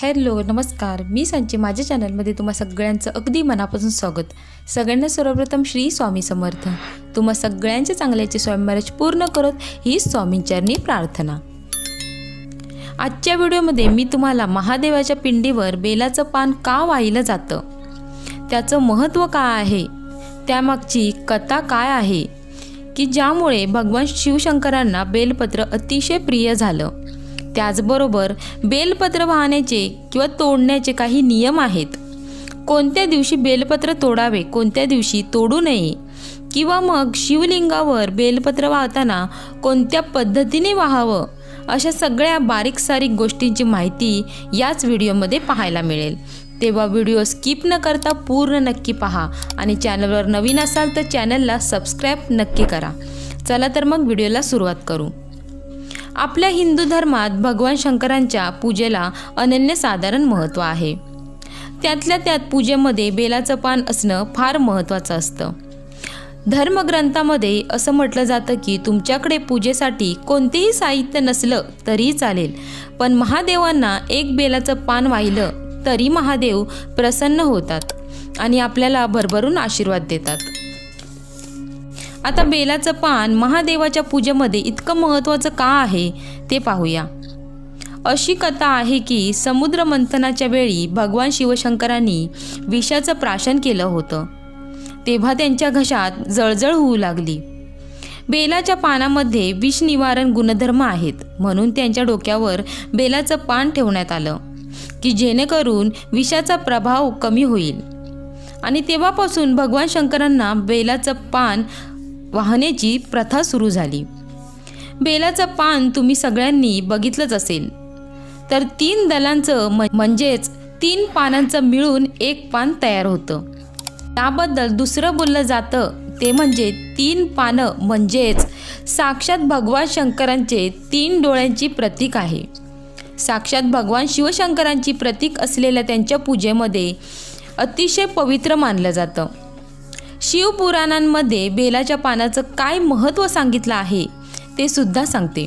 Hello नमस्कार, मी संची. माझ्या चॅनलमध्ये तुम्हा सगळ्यांचं अगदी मनापासून स्वागत. सगळ्यांना सर्वप्रथम श्री स्वामी समर्थ. तुम्हा सगळ्यांच्या चांगल्याचे स्वामी महाराज पूर्ण करत ही स्वामींचरणी प्रार्थना. आजच्या व्हिडिओमध्ये मी तुम्हाला महादेवाच्या पिंडीवर बेलाचं पान का वाहिलं जातं, त्याचं महत्त्व काय आहे, त्यामागची कथा काय आहे की ज्यामुळे भगवान शिवशंकरांना बेलपत्र अतिशय प्रिय झालं. त्याचबरोबर बेलपत्र वाहण्याचे किंवा तोडण्याचे काही नियम आहेत. कोणत्या दिवशी बेलपत्र तोडावे, कोणत्या दिवशी तोडू नये, किंवा मग शिवलिंगावर बेलपत्र वाहताना कोणत्या पद्धतीने वाहावं, अशा सगळ्या बारीक सारीक गोष्टींची माहिती याच व्हिडिओमध्ये पाहायला मिळेल. तेव्हा व्हिडिओ स्किप न करता पूर्ण नक्की पहा आणि चॅनलवर नवीन असाल तर चॅनलला सबस्क्राईब नक्की करा. चला तर मग व्हिडिओला सुरुवात करू. आपल्या हिंदू धर्मात भगवान शंकरांच्या पूजेला अनन्यसाधारण महत्त्व आहे. त्यातल्या त्यात पूजेमध्ये बेलाचं पान असणं फार महत्त्वाचं असतं. धर्मग्रंथामध्ये असं म्हटलं जातं की तुमच्याकडे पूजेसाठी कोणतेही साहित्य नसलं तरी चालेल, पण महादेवांना एक बेलाचं पान वाहिलं तरी महादेव प्रसन्न होतात आणि आपल्याला भरभरून आशीर्वाद देतात. आता बेलाचं पान महादेवाच्या पूजेमध्ये इतकं महत्त्वाचं का आहे ते पाहूया. अशी कथा आहे की समुद्र मंथनाच्या वेळी भगवान शिवशंकरांनी विषाचं प्राशन केलं होतं. तेव्हा त्यांच्या घशात जळजळ होऊ लागली. बेलाच्या पानामध्ये विष निवारण गुणधर्म आहेत, म्हणून त्यांच्या डोक्यावर बेलाचं पान ठेवण्यात आलं की जेणेकरून विषाचा प्रभाव कमी होईल. आणि तेव्हापासून भगवान शंकरांना बेलाचं पान वाहण्याची प्रथा सुरू झाली. बेलाचं पान तुम्ही सगळ्यांनी बघितलंच असेल. तर 3 दलांचं म्हणजेच 3 पानांचं मिळून एक पान तयार होतं. त्याबद्दल दुसरं बोललं जातं ते म्हणजे 3 पानं म्हणजेच साक्षात भगवान शंकरांचे 3 डोळ्यांची प्रतीक आहे. साक्षात भगवान शिवशंकरांची प्रतीक असलेल्या त्यांच्या पूजेमध्ये अतिशय पवित्र मानलं जातं. शिवपुराणांमध्ये बेलाच्या पानाचं काय महत्त्व सांगितलं आहे ते सुद्धा सांगते.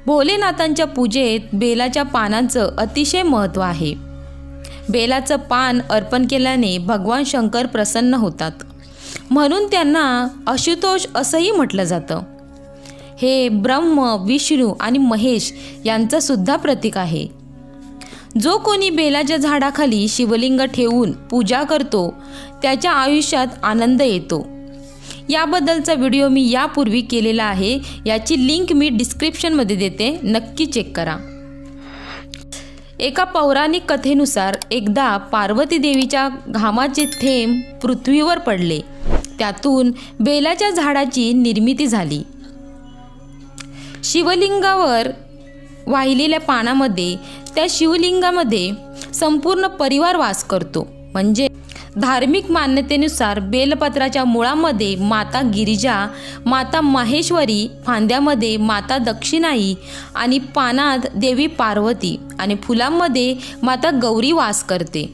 भोलेनाथांच्या पूजेत बेलाच्या पानांचं अतिशय महत्त्व आहे. बेलाचं पान अर्पण केल्याने भगवान शंकर प्रसन्न होतात, म्हणून त्यांना आशुतोष असंही म्हटलं जातं. हे ब्रह्म, विष्णू आणि महेश यांचं सुद्धा प्रतीक आहे. जो कोणी बेलाच्या झाडाखाली शिवलिंग ठेवून पूजा करतो त्याच्या आयुष्यात आनंद येतो. याबद्दलचा व्हिडिओ मी यापूर्वी केलेला आहे, याची लिंक मी डिस्क्रिप्शनमध्ये देते, नक्की चेक करा. एका पौराणिक कथेनुसार एकदा पार्वती देवीच्या घामाचे थेंब पृथ्वीवर पडले. त्यातून बेलाच्या झाडाची निर्मिती झाली. शिवलिंगावर वाहिलेल्या पानामध्ये त्या शिवलिंगामध्ये संपूर्ण परिवार वास करतो. म्हणजे धार्मिक मान्यतेनुसार बेलपत्राच्या मुळामध्ये माता गिरिजा, माता माहेश्वरी, फांद्यामध्ये माता दक्षिणाई आणि पानात देवी पार्वती आणि फुलांमध्ये माता गौरी वास करते.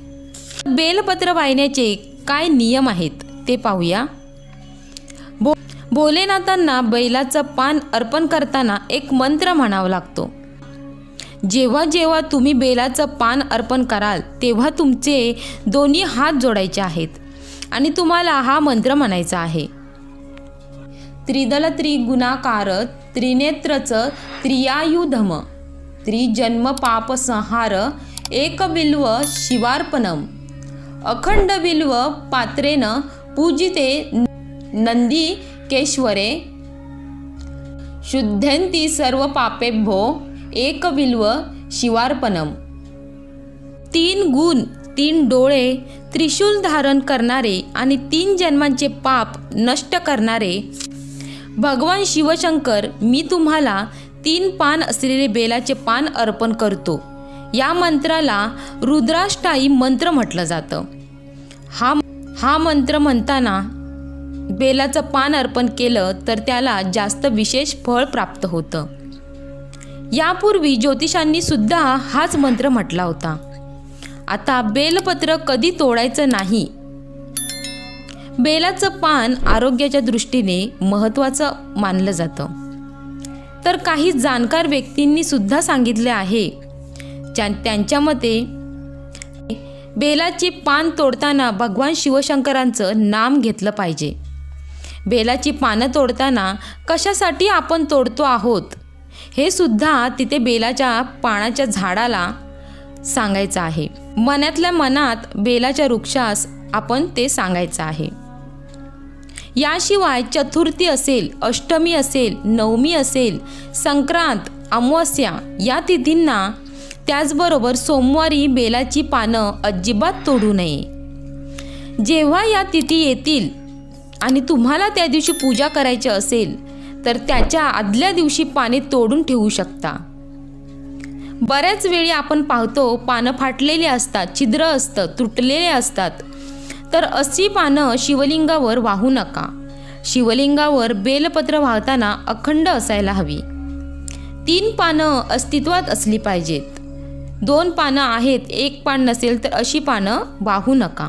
बेलपत्र वाहिण्याचे काय नियम आहेत ते पाहूया. भोलेनाथांना बेलाचं पान अर्पण करताना एक मंत्र म्हणावा लागतो. जेव्हा जेव्हा तुम्ही बेलाचं पान अर्पण कराल तेव्हा तुमचे दोन्ही हात जोडायचे आहेत आणि तुम्हाला हा मंत्र म्हणायचा आहे. त्रिदल त्रिगुणाकार त्रिनेत्रच त्रियायुधम त्रिजन्म पाप संहार एक बिल्व शिवार्पणम अखंड बिल्व पात्रेन पूजिते नंदी केश्वरे शुद्धंती सर्व पापेभ्यो एक बिल्व शिवार्पणम. 3 गुण, 3 डोळे, त्रिशूल धारण करणारे आणि 3 जन्मांचे पाप नष्ट करणारे भगवान शिवशंकर, मी तुम्हाला 3 पान असलेले बेलाचे पान अर्पण करतो. या मंत्राला रुद्राष्टाई मंत्र म्हटलं जातं. हा मंत्र म्हणताना बेलाचं पान अर्पण केलं तर त्याला जास्त विशेष फळ प्राप्त होतं. यापूर्वी ज्योतिषांनी सुद्धा हाच मंत्र म्हटला होता. आता बेलपत्र कधी तोडायचं नाही. बेलाचं पान आरोग्याच्या दृष्टीने महत्त्वाचं मानलं जातं. तर काही जाणकार व्यक्तींनी सुद्धा सांगितले आहे त्यांच्या मते बेलाची पान तोडताना भगवान शिवशंकरांचं नाम घेतलं पाहिजे. बेलाची पानं तोडताना कशासाठी आपण तोडतो आहोत हे सुद्धा तिथे बेलाच्या पानाच्या झाडाला सांगायचं आहे. मनातल्या मनात बेलाच्या वृक्षास आपण ते सांगायचं आहे. याशिवाय चतुर्थी असेल, अष्टमी असेल, नवमी असेल, संक्रांत, अमावस्या या तिथींना, त्याचबरोबर सोमवारी बेलाची पानं अजिबात तोडू नये. जेव्हा या तिथी येतील आणि तुम्हाला त्या दिवशी पूजा करायची असेल तर त्याच्या आदल्या दिवशी पाने तोडून ठेवू शकता. बऱ्याच वेळी आपण पाहतो पानं फाटलेली असतात, छिद्र असतं, तुटलेले असतात. तर अशी पानं शिवलिंगावर वाहू नका. शिवलिंगावर बेलपत्र वाहताना अखंड असायला हवी. 3 पानं अस्तित्वात असली पाहिजेत. 2 पानं आहेत, 1 पान नसेल तर अशी पानं वाहू नका.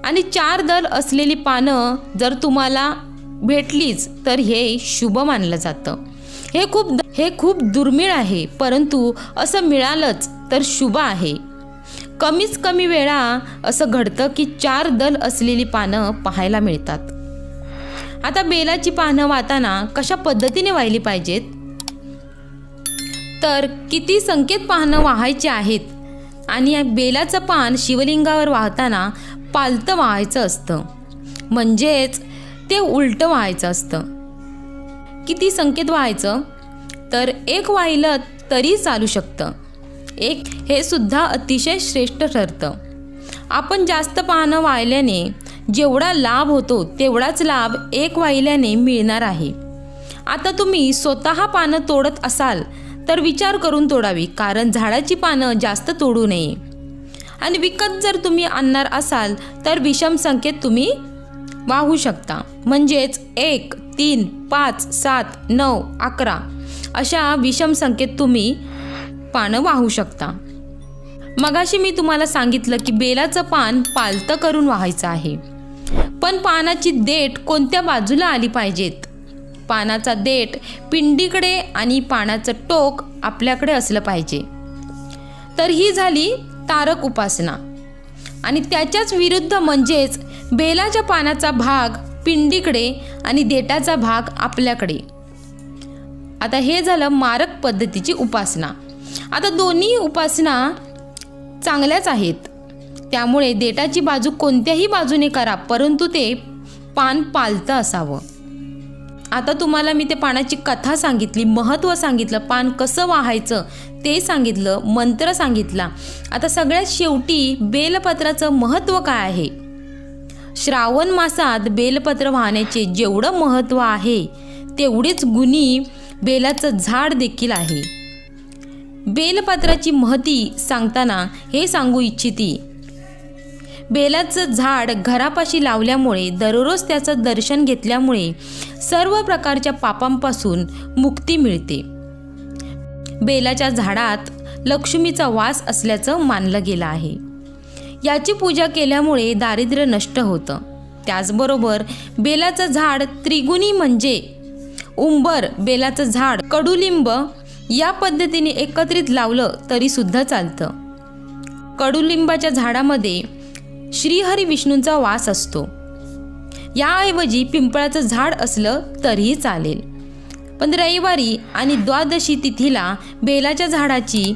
आणि 4 दल असलेली पानं जर तुम्हाला भेटलीच तर हे शुभ मानलं जातं. हे खूप दुर्मिळ आहे, परंतु असं मिळालंच तर शुभ आहे. कमीच कमी वेळा असं घडतं की 4 दल असलेली पानं पाहायला मिळतात. आता बेलाची पानं वाहताना कशा पद्धतीने वाहिली पाहिजेत, तर किती संख्येत पानं वाहायची आहेत. आणि बेलाचं पान शिवलिंगावर वाहताना पालतं वाहायचं असतं, म्हणजेच ते उलटं वाहायचं असतं. किती संख्येत वाहायचं, तर 1 वाहिलं तरी चालू शकतं. 1 हे सुद्धा अतिशय श्रेष्ठ ठरतं. आपण जास्त पानं वाहिल्याने जेवढा लाभ होतो तेवढाच लाभ 1 वाहिल्याने मिळणार आहे. आता तुम्ही स्वतः पानं तोडत असाल तर विचार करून तोडावी, कारण झाडाची पानं जास्त तोडू नये. आणि विकत जर तुम्ही आणणार असाल तर विषम संख्येत तुम्ही वाहू शकता, म्हणजेच 1, 3, 5, 7, 9, 11 अशा विषम संख्येत तुम्ही पानं वाहू शकता. मगाशी मी तुम्हाला सांगितलं की बेलाचं पान पालतं करून वाहायचं आहे. पण पानाची देठ कोणत्या बाजूला आली पाहिजेत. पानाचा देठ पिंडीकडे आणि पानाचं टोक आपल्याकडे असलं पाहिजे. तर ही झाली तारक उपासना. आणि त्याच्याच विरुद्ध म्हणजेच बेलाच्या पानाचा भाग पिंडीकडे आणि देठाचा भाग आपल्याकडे. आता हे झालं मारक पद्धतीची उपासना. आता दोन्ही उपासना चांगल्याच आहेत, त्यामुळे देठाची बाजू कोणत्याही बाजूने करा, परंतु ते पान पालतं असावं. आता तुम्हाला मी ते पानाची कथा सांगितली, महत्त्व सांगितलं, पान कसं वाहायचं ते सांगितलं, मंत्र सांगितला. आता सगळ्यात शेवटी बेलपत्राचं महत्त्व काय आहे. श्रावण मासात बेलपत्र वाहण्याचे जेवढं महत्त्व आहे तेवढेच गुणी बेलाचं झाड देखील आहे. बेलपत्राची महती सांगताना हे सांगू इच्छिती. बेलाचं झाड घरापाशी लावल्यामुळे, दररोज त्याचं दर्शन घेतल्यामुळे सर्व प्रकारच्या पापांपासून मुक्ती मिळते. बेलाच्या झाडात लक्ष्मीचा वास असल्याचं मानलं गेलं आहे. याची पूजा केल्यामुळे दारिद्र्य नष्ट होतं. त्याचबरोबर बेलाचं झाड त्रिगुणी म्हणजे उंबर, बेलाचं झाड, कडुलिंब या पद्धतीने एकत्रित लावलं तरी सुद्धा चालतं. कडुलिंबाच्या झाडामध्ये श्रीहरी विष्णूंचा वास असतो. याऐवजी पिंपळाचं झाड असलं तरीही चालेल. पण रविवारी आणि द्वादशी तिथीला बेलाच्या झाडाची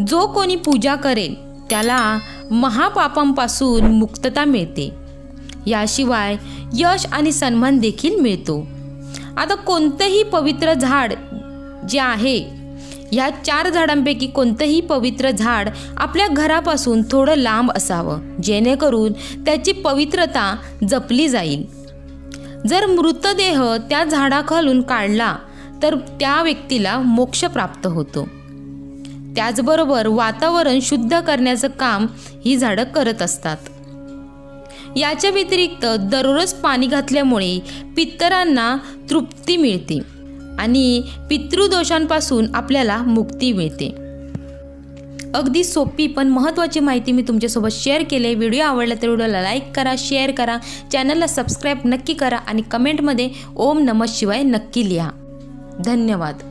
जो कोणी पूजा करेल त्याला महापापांपासून मुक्तता मिळते. याशिवाय यश आणि सन्मान देखील मिळतो. आता कोणतंही पवित्र झाड जे आहे, ह्या 4 झाडांपैकी कोणतंही पवित्र झाड आपल्या घरापासून थोडं लांब असावं, जेणेकरून त्याची पवित्रता जपली जाईल. जर मृतदेह त्या झाडाखालून काढला तर त्या व्यक्तीला मोक्ष प्राप्त होतो. त्याचबरोबर वातावरण शुद्ध करण्याचं काम ही झाडं करत असतात. याच्या व्यतिरिक्त दररोज पाणी घातल्यामुळे पितरांना तृप्ती मिळते आणि पितृदोषांपासून आपल्याला मुक्ती मिळते. अगदी सोपी पण महत्त्वाची माहिती मी तुमच्यासोबत शेअर केली. व्हिडिओ आवडला तर व्हिडिओला लाईक करा, शेअर करा, चॅनलला सबस्क्राईब नक्की करा आणि कमेंटमध्ये ओम नमः शिवाय नक्की लिहा. धन्यवाद.